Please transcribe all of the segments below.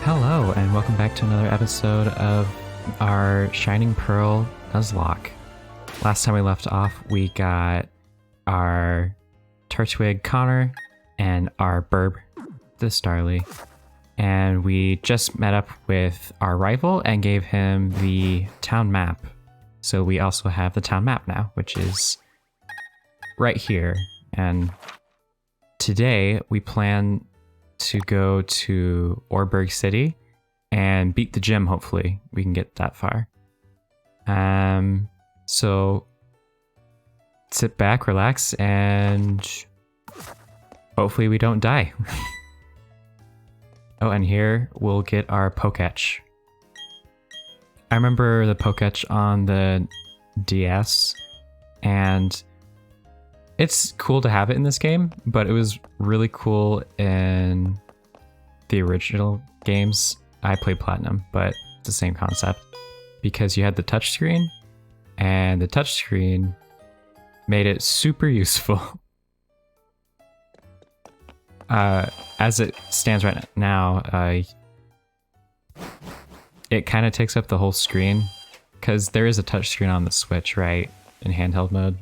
Hello, and welcome back to another episode of our Shining Pearl Nuzlocke. Last time we left off, we got our Turtwig Connor and our Burb, the Starly. And we just met up with our rival and gave him the town map. So we also have the town map now, which is right here. And today we plan to go to Orberg City and beat the gym. Hopefully we can get that far. So sit back, relax, and hopefully we don't die. Oh, and here we'll get our Poketch. I remember the Poketch on the DS, and it's cool to have it in this game, but it was really cool in the original games. I played Platinum, but it's the same concept because you had the touchscreen, and the touchscreen made it super useful. As it stands right now, it kind of takes up the whole screen because there is a touchscreen on the Switch, right, in handheld mode.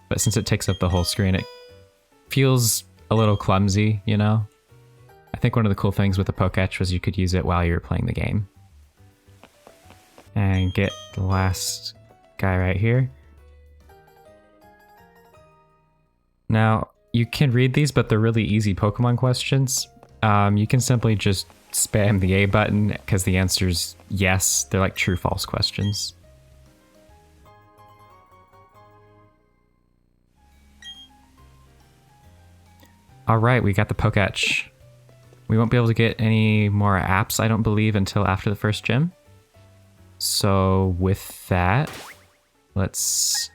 But since it takes up the whole screen, it feels a little clumsy, you know? I think one of the cool things with the Poketch was you could use it while you were playing the game. And get the last guy right here. Now, you can read these, but they're really easy Pokemon questions. You can simply just spam the A button because the answer's yes. They're like true-false questions. Alright, we got the Poketch. We won't be able to get any more apps, I don't believe, until after the first gym. So with that, let's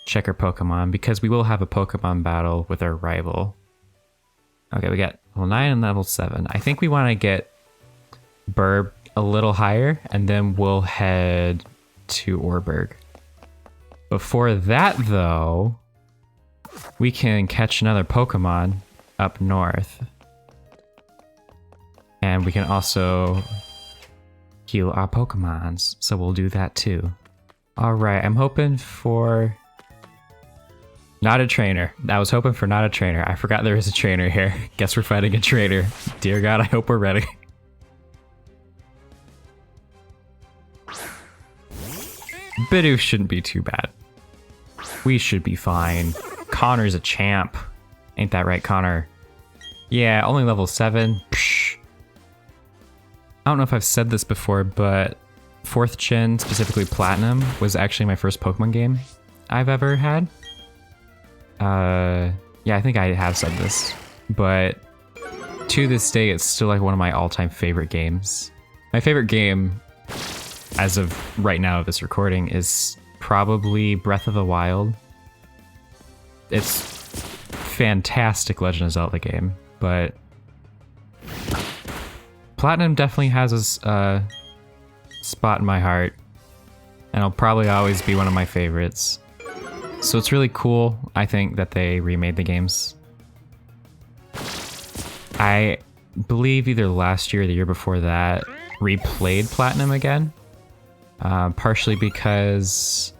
check our Pokemon, because we will have a Pokemon battle with our rival. Okay, we got level 9 and level 7. I think we want to get Burb a little higher, and then we'll head to Orberg. Before that, though, we can catch another Pokemon up north. And we can also heal our Pokemons, so we'll do that too. Alright, I'm hoping for... not a trainer. I was hoping for not a trainer. I forgot there is a trainer here. Guess we're fighting a trainer. Dear God, I hope we're ready. Bidoof shouldn't be too bad. We should be fine. Connor's a champ. Ain't that right, Connor? Yeah, only level 7. Psh. I don't know if I've said this before, but 4th Gen, specifically Platinum, was actually my first Pokemon game I've ever had. Yeah, I think I have said this, but to this day, it's still like one of my all-time favorite games. My favorite game, as of right now of this recording, is probably Breath of the Wild. It's fantastic Legend of Zelda game, but Platinum definitely has a spot in my heart, and it'll probably always be one of my favorites. So it's really cool, I think, that they remade the games. I believe either last year or the year before that, replayed Platinum again. Partially because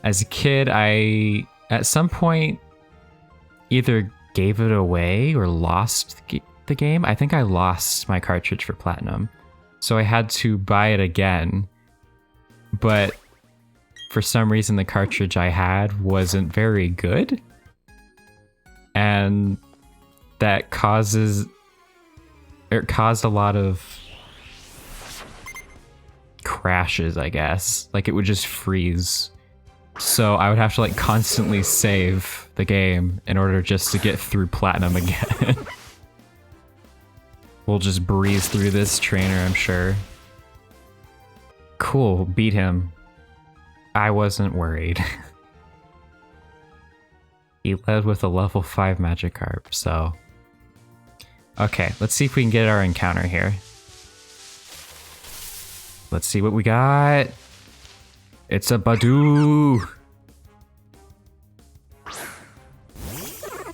as a kid, I, at some point, either gave it away or lost the game. I think I lost my cartridge for Platinum. So I had to buy it again. But for some reason, the cartridge I had wasn't very good. And that caused a lot of crashes, I guess. Like, it would just freeze. So I would have to like constantly save the game in order just to get through Platinum again. We'll just breeze through this trainer, I'm sure. Cool, beat him. I wasn't worried. He led with a level 5 Magikarp, so... okay, let's see if we can get our encounter here. Let's see what we got. It's a Badoo!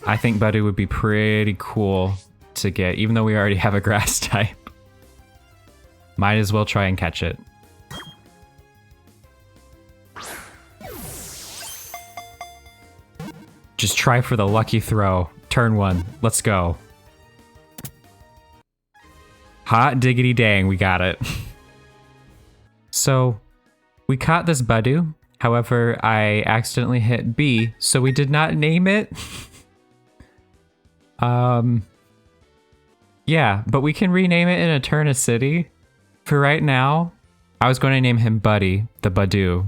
I think Badoo would be pretty cool to get, even though we already have a grass type. Might as well try and catch it. Just try for the lucky throw. Turn 1. Let's go. Hot diggity dang, we got it. So, we caught this Badoo. However, I accidentally hit B, so we did not name it. Yeah, but we can rename it in Eterna City. For right now, I was going to name him Buddy, the Badoo.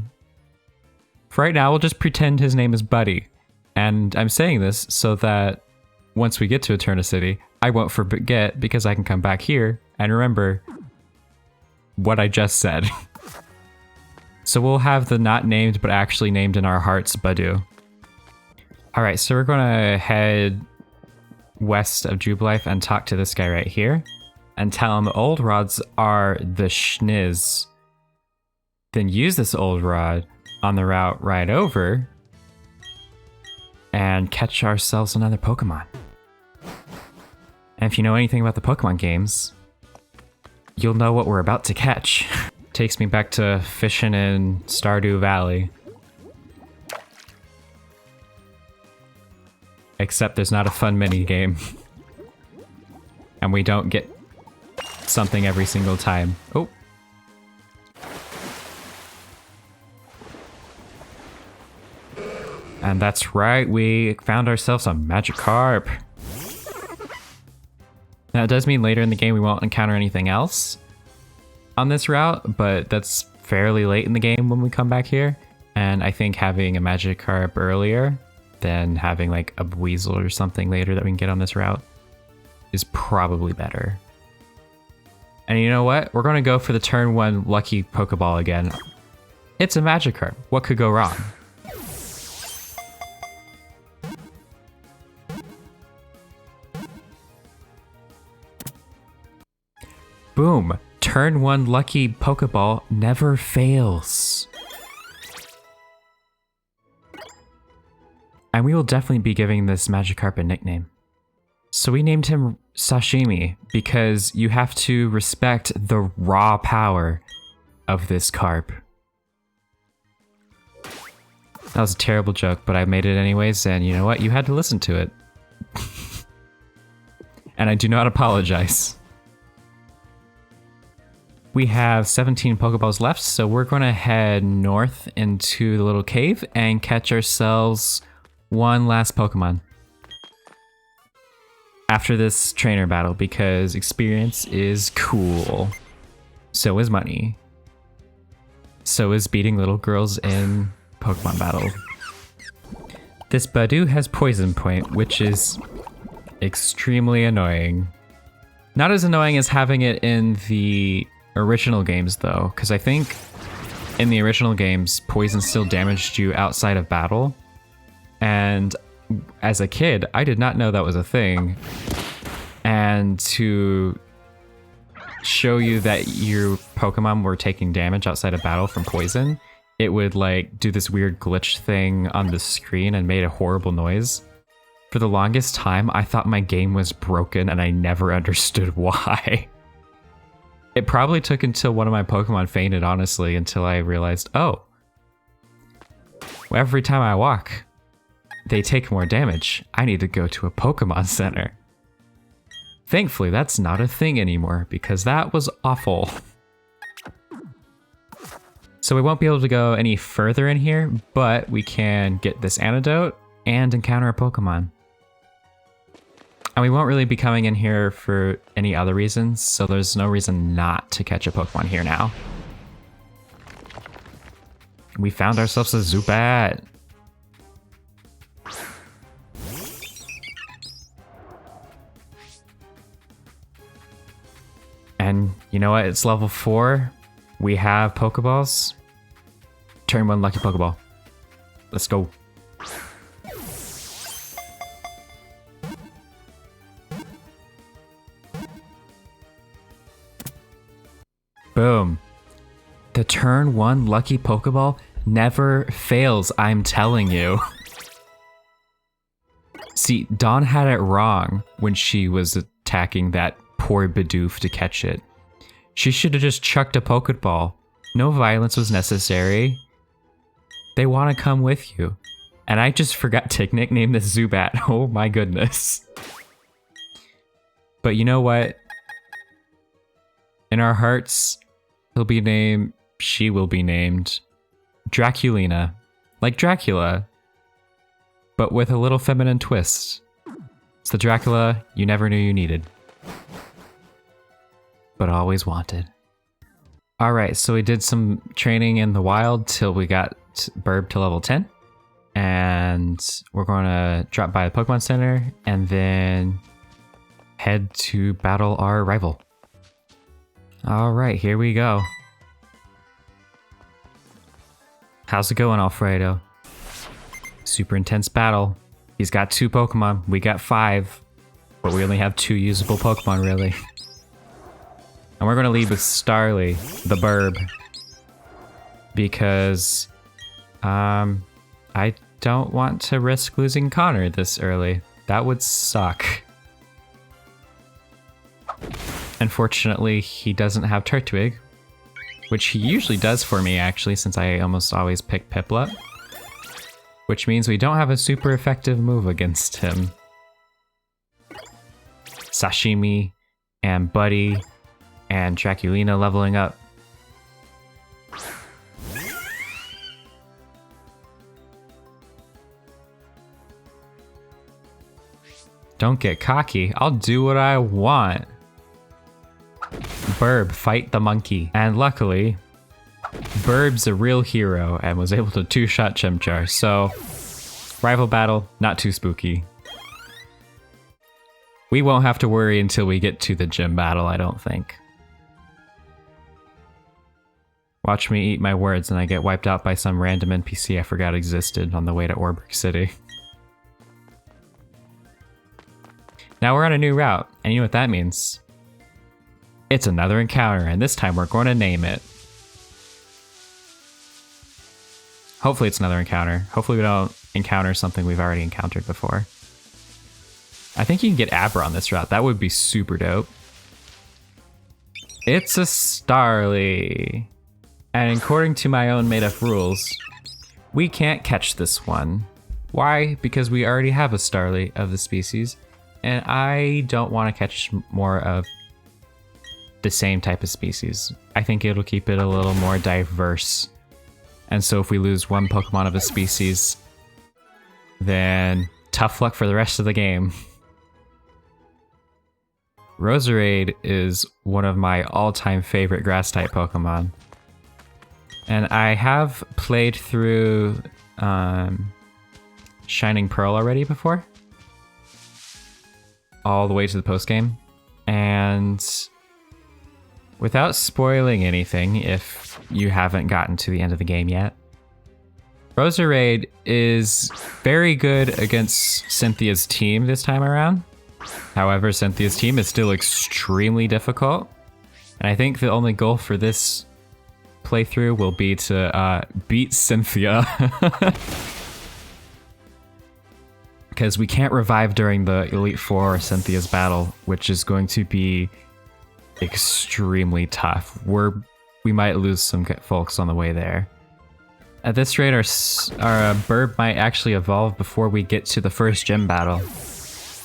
For right now, we'll just pretend his name is Buddy. And I'm saying this so that once we get to Eterna City, I won't forget because I can come back here and remember what I just said. So we'll have the not named but actually named in our hearts Badoo. Alright, so we're gonna head west of Jubilife and talk to this guy right here and tell him old rods are the schniz. Then use this old rod on the route right over and catch ourselves another Pokemon. And if you know anything about the Pokemon games, you'll know what we're about to catch. Takes me back to fishing in Stardew Valley. Except there's not a fun mini game. And we don't get something every single time. Oh. And that's right, we found ourselves a Magikarp. Now it does mean later in the game we won't encounter anything else on this route, but that's fairly late in the game when we come back here. And I think having a Magikarp earlier than having like a Weasel or something later that we can get on this route is probably better. And you know what? We're gonna go for the turn 1 lucky Pokeball again. It's a Magikarp. What could go wrong? Boom! Turn 1 lucky Pokeball never fails. And we will definitely be giving this Magikarp a nickname. So we named him Sashimi because you have to respect the raw power of this carp. That was a terrible joke, but I made it anyways, and you know what? You had to listen to it. And I do not apologize. We have 17 Pokeballs left, so we're going to head north into the little cave and catch ourselves one last Pokemon. After this trainer battle, because experience is cool. So is money. So is beating little girls in Pokemon battle. This Badoo has Poison Point, which is extremely annoying. Not as annoying as having it in the original games though, because I think in the original games, poison still damaged you outside of battle. And as a kid, I did not know that was a thing. And to show you that your Pokemon were taking damage outside of battle from poison, it would like do this weird glitch thing on the screen and made a horrible noise. For the longest time, I thought my game was broken and I never understood why. It probably took until one of my Pokemon fainted, honestly, until I realized, oh, every time I walk, they take more damage. I need to go to a Pokemon Center. Thankfully, that's not a thing anymore, because that was awful. So we won't be able to go any further in here, but we can get this antidote and encounter a Pokemon. And we won't really be coming in here for any other reasons, so there's no reason not to catch a Pokemon here now. We found ourselves a Zubat. And you know what? It's level 4. We have Pokeballs. Turn 1 lucky Pokeball. Let's go. Boom. The turn 1 lucky Pokeball never fails, I'm telling you. See, Dawn had it wrong when she was attacking that poor Bidoof to catch it. She should have just chucked a Pokeball. No violence was necessary. They want to come with you. And I just forgot to nickname this Zubat. Oh my goodness. But you know what? In our hearts, she will be named Draculina. Like Dracula, but with a little feminine twist. It's the Dracula you never knew you needed, but always wanted. Alright, so we did some training in the wild till we got Burb to level 10. And we're going to drop by the Pokemon Center and then head to battle our rival. Alright, here we go. How's it going, Alfredo? Super intense battle. He's got 2 Pokemon, we got 5. But we only have 2 usable Pokemon, really. And we're going to lead with Starly, the Burb. Because, I don't want to risk losing Connor this early. That would suck. Unfortunately, he doesn't have Turtwig, which he usually does for me, actually, since I almost always pick Piplup. Which means we don't have a super effective move against him. Sashimi and Buddy and Draculina leveling up. Don't get cocky. I'll do what I want. Burb, fight the monkey. And luckily, Burb's a real hero and was able to 2-shot Chimchar, so rival battle, not too spooky. We won't have to worry until we get to the gym battle, I don't think. Watch me eat my words and I get wiped out by some random NPC I forgot existed on the way to Orberg City. Now we're on a new route, and you know what that means. It's another encounter, and this time we're going to name it. Hopefully it's another encounter. Hopefully we don't encounter something we've already encountered before. I think you can get Abra on this route. That would be super dope. It's a Starly. And according to my own made-up rules, we can't catch this one. Why? Because we already have a Starly of the species, and I don't want to catch more of the same type of species. I think it'll keep it a little more diverse. And so if we lose one Pokemon of a species, then tough luck for the rest of the game. Roserade is one of my all-time favorite grass-type Pokemon. And I have played through Shining Pearl already before. All the way to the post-game. And without spoiling anything, if you haven't gotten to the end of the game yet, Roserade is very good against Cynthia's team this time around. However, Cynthia's team is still extremely difficult. And I think the only goal for this playthrough will be to beat Cynthia. Because we can't revive during the Elite Four or Cynthia's battle, which is going to be extremely tough. We might lose some folks on the way there. At this rate, our Burb might actually evolve before we get to the first gym battle.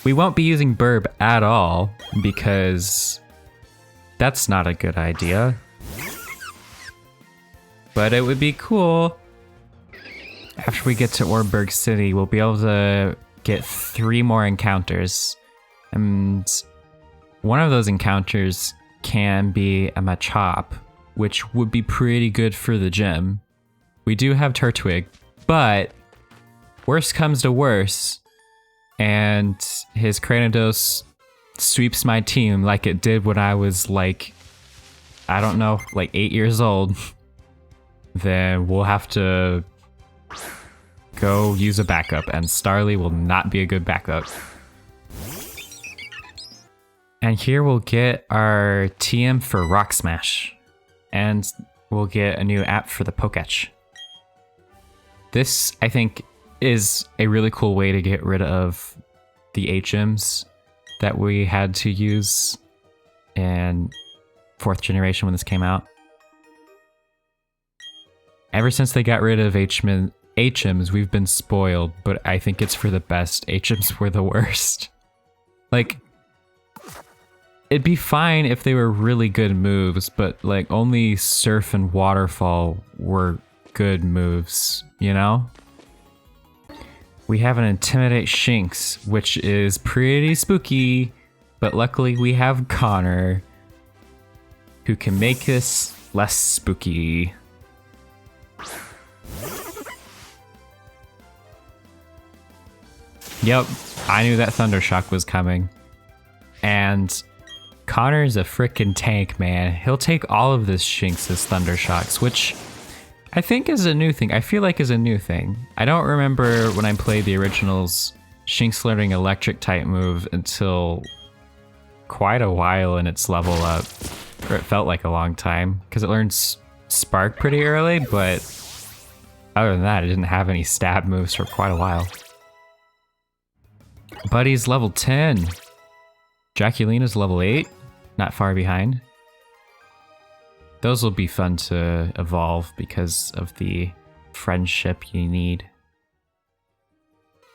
We won't be using Burb at all, because that's not a good idea. But it would be cool. After we get to Orberg City, we'll be able to get 3 more encounters. And one of those encounters can be a Machop, which would be pretty good for the gym. We do have Turtwig, but worst comes to worst, and his Cranidos sweeps my team like it did when I was like, I don't know, like 8 years old. Then we'll have to go use a backup, and Starly will not be a good backup. And here we'll get our TM for Rock Smash, and we'll get a new app for the Poketch. This, I think, is a really cool way to get rid of the HMs that we had to use in 4th generation when this came out. Ever since they got rid of HMs, we've been spoiled, but I think it's for the best. HMs were the worst. Like, it'd be fine if they were really good moves, but like only Surf and Waterfall were good moves, you know? We have an Intimidate Shinx, which is pretty spooky, but luckily we have Connor, who can make this less spooky. Yep, I knew that Thundershock was coming. And Connor's a frickin' tank, man. He'll take all of this Shinx as Thundershocks, which I think is a new thing. I feel like is a new thing. I don't remember when I played the originals, Shinx learning Electric type move until quite a while in its level up. Or it felt like a long time, because it learned Spark pretty early, but other than that, it didn't have any stab moves for quite a while. Buddy's level 10. Jacquelina's level 8, not far behind. Those will be fun to evolve because of the friendship you need.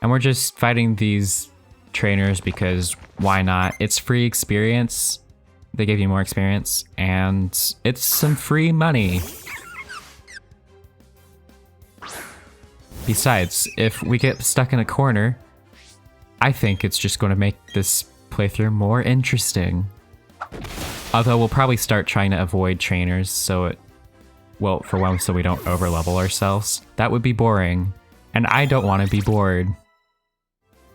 And we're just fighting these trainers because why not? It's free experience. They give you more experience, and it's some free money. Besides, if we get stuck in a corner, I think it's just going to make this playthrough more interesting. Although we'll probably start trying to avoid trainers so it, well, for one, so we don't overlevel ourselves. That would be boring, and I don't want to be bored.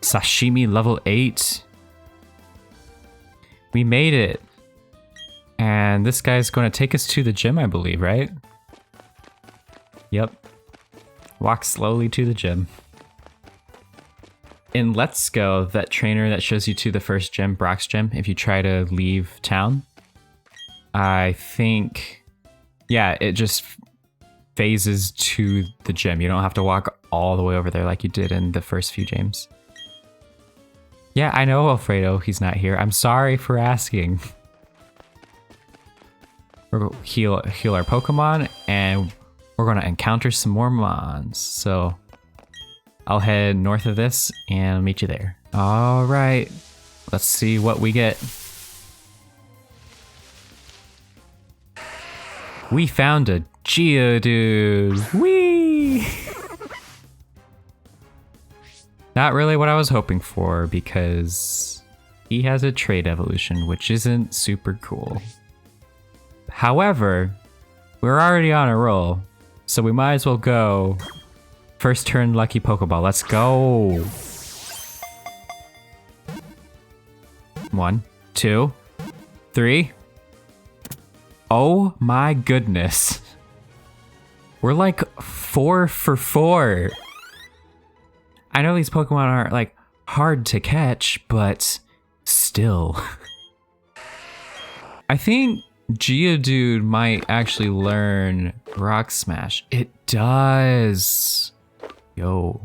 Sashimi level 8. We made it. And this guy's going to take us to the gym, I believe, right? Yep. Walk slowly to the gym. In Let's Go, that trainer that shows you to the first gym, Brock's gym, if you try to leave town, I think, yeah, it just phases to the gym. You don't have to walk all the way over there like you did in the first few gyms. Yeah, I know, Alfredo, he's not here. I'm sorry for asking. We're going to heal our Pokemon, and we're going to encounter some more Mons. So I'll head north of this and meet you there. All right, let's see what we get. We found a Geodude. Whee! Not really what I was hoping for because he has a trait evolution, which isn't super cool. However, we're already on a roll, so we might as well go. First turn lucky Pokeball, let's go. 1, 2, 3. Oh my goodness. We're like 4 for 4. I know these Pokemon are like hard to catch, but still. I think Geodude might actually learn Rock Smash. It does. Yo.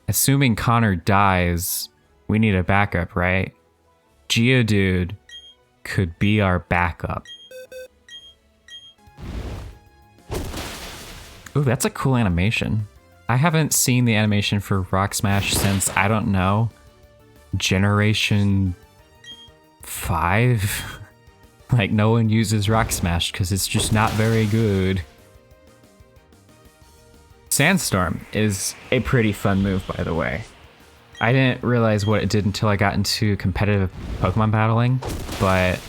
Assuming Connor dies, we need a backup, right? Geodude could be our backup. Ooh, that's a cool animation. I haven't seen the animation for Rock Smash since, I don't know, Generation 5? Like, no one uses Rock Smash because it's just not very good. Sandstorm is a pretty fun move, by the way. I didn't realize what it did until I got into competitive Pokemon battling, but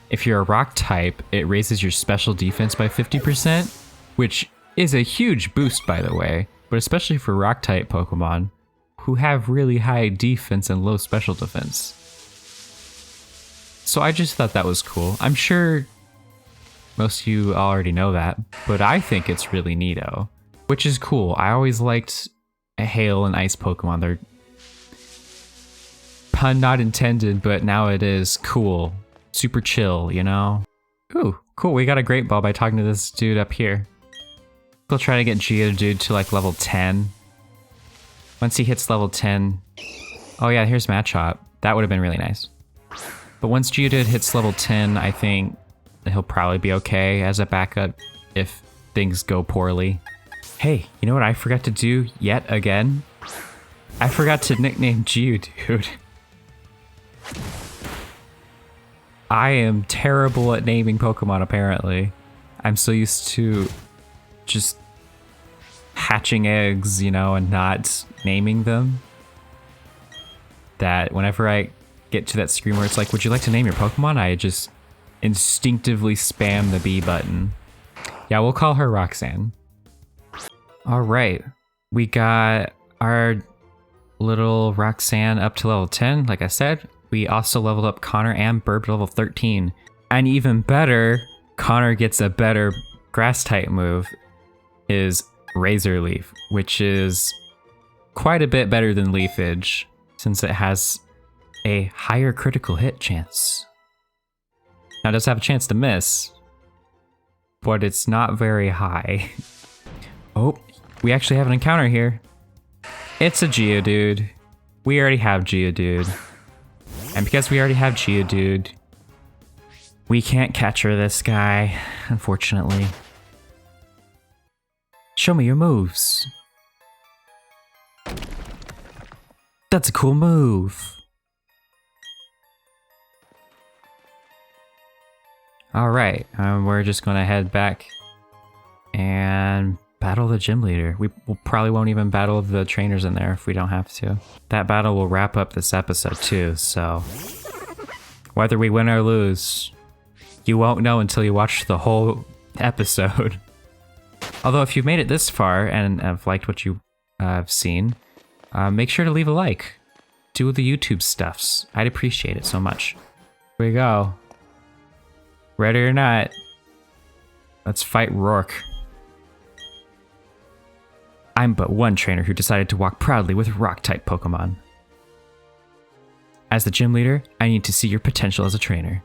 if you're a rock type, it raises your special defense by 50%, which is a huge boost, by the way, but especially for rock type Pokemon who have really high defense and low special defense. So I just thought that was cool. I'm sure most of you already know that, but I think it's really neato, which is cool. I always liked Hail and Ice Pokemon. They're, pun not intended, but now it is cool. Super chill, you know? Ooh, cool. We got a Great Ball by talking to this dude up here. We'll try to get Geodude to like level 10. Once he hits level 10... Oh yeah, here's Machop. That would have been really nice. But once Geodude hits level 10, I think he'll probably be okay as a backup if things go poorly. Hey, you know what I forgot to do yet again? I forgot to nickname Geodude. I am terrible at naming Pokemon, apparently. I'm so used to just hatching eggs, you know, and not naming them, that whenever I get to that screen where it's like, would you like to name your Pokemon? I just instinctively spam the B button. Yeah, we'll call her Roxanne. All right, we got our little Roxanne up to level 10, like I said. We also leveled up Connor and Burb to level 13. And even better, Connor gets a better grass type move, is Razor Leaf, which is quite a bit better than Leafage, since it has a higher critical hit chance. Now it does have a chance to miss, but it's not very high. Oh, we actually have an encounter here. It's a Geodude. We already have Geodude. And because we already have Geodude, we can't catcher this guy, unfortunately. Show me your moves. That's a cool move. All right, we're just gonna head back and battle the gym leader. We probably won't even battle the trainers in there if we don't have to. That battle will wrap up this episode too, so whether we win or lose, you won't know until you watch the whole episode. Although if you've made it this far and have liked what you have seen, make sure to leave a like. Do the YouTube stuffs. I'd appreciate it so much. Here we go. Ready or not, let's fight Roark. I'm but one trainer who decided to walk proudly with rock-type Pokemon. As the gym leader, I need to see your potential as a trainer.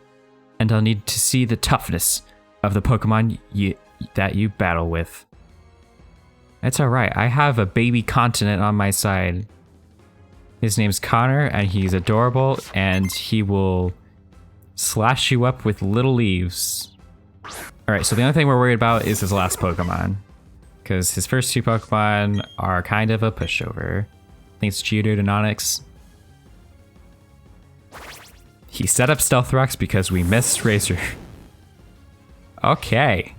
And I'll need to see the toughness of the Pokemon that you battle with. It's alright, I have a baby continent on my side. His name's Connor, and he's adorable, and he will slash you up with little leaves. Alright, so the only thing we're worried about is his last Pokemon, because his first two Pokemon are kind of a pushover. I think it's Geodude and Onix. He set up Stealth Rocks because we missed Razor. Okay.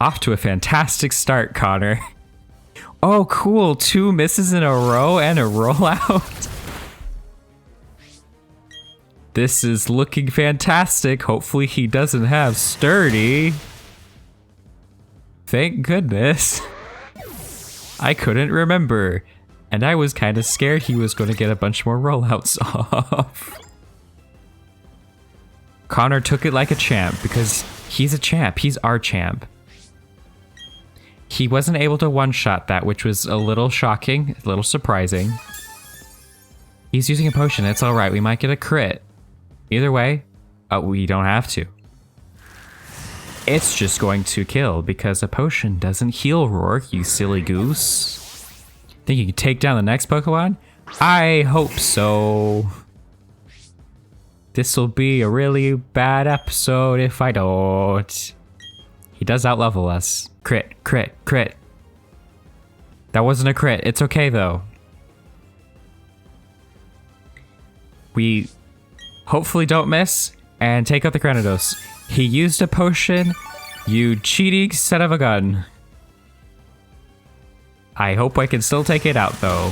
Off to a fantastic start, Connor. Oh, cool. 2 misses in a row and a rollout. This is looking fantastic. Hopefully he doesn't have Sturdy. Thank goodness. I couldn't remember. And I was kind of scared he was going to get a bunch more rollouts off. Connor took it like a champ because he's a champ. He's our champ. He wasn't able to one-shot that, which was a little shocking, a little surprising. He's using a potion. It's all right. We might get a crit. Either way, we don't have to. It's just going to kill because a potion doesn't heal Roark, you silly goose. Think you can take down the next Pokemon? I hope so. This'll be a really bad episode if I don't. He does outlevel us. Crit, crit, crit. That wasn't a crit. It's okay though. We hopefully don't miss and take out the Granados. He used a potion. You cheating son of a gun. I hope I can still take it out though.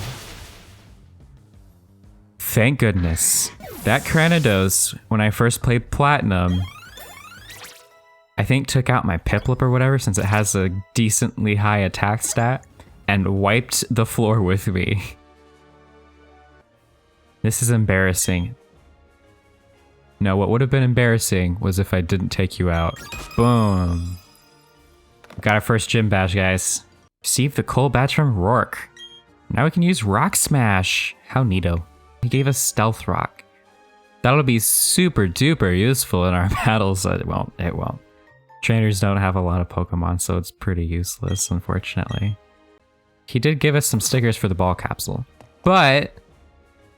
Thank goodness. That Granados, when I first played Platinum, I think took out my Piplup or whatever since it has a decently high attack stat and wiped the floor with me. This is embarrassing. No, what would have been embarrassing was if I didn't take you out. Boom. Got our first gym badge, guys. Received the coal badge from Roark. Now we can use Rock Smash. How neato. He gave us Stealth Rock. That'll be super duper useful in our battles. It won't. Trainers don't have a lot of Pokemon, so it's pretty useless, unfortunately. He did give us some stickers for the ball capsule, but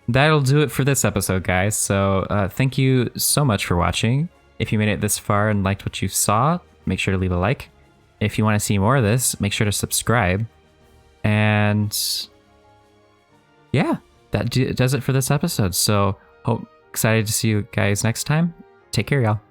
that'll do it for this episode, guys. So thank you so much for watching. If you made it this far and liked what you saw, make sure to leave a like. If you want to see more of this, make sure to subscribe. And yeah, that does it for this episode. So excited to see you guys next time. Take care, y'all.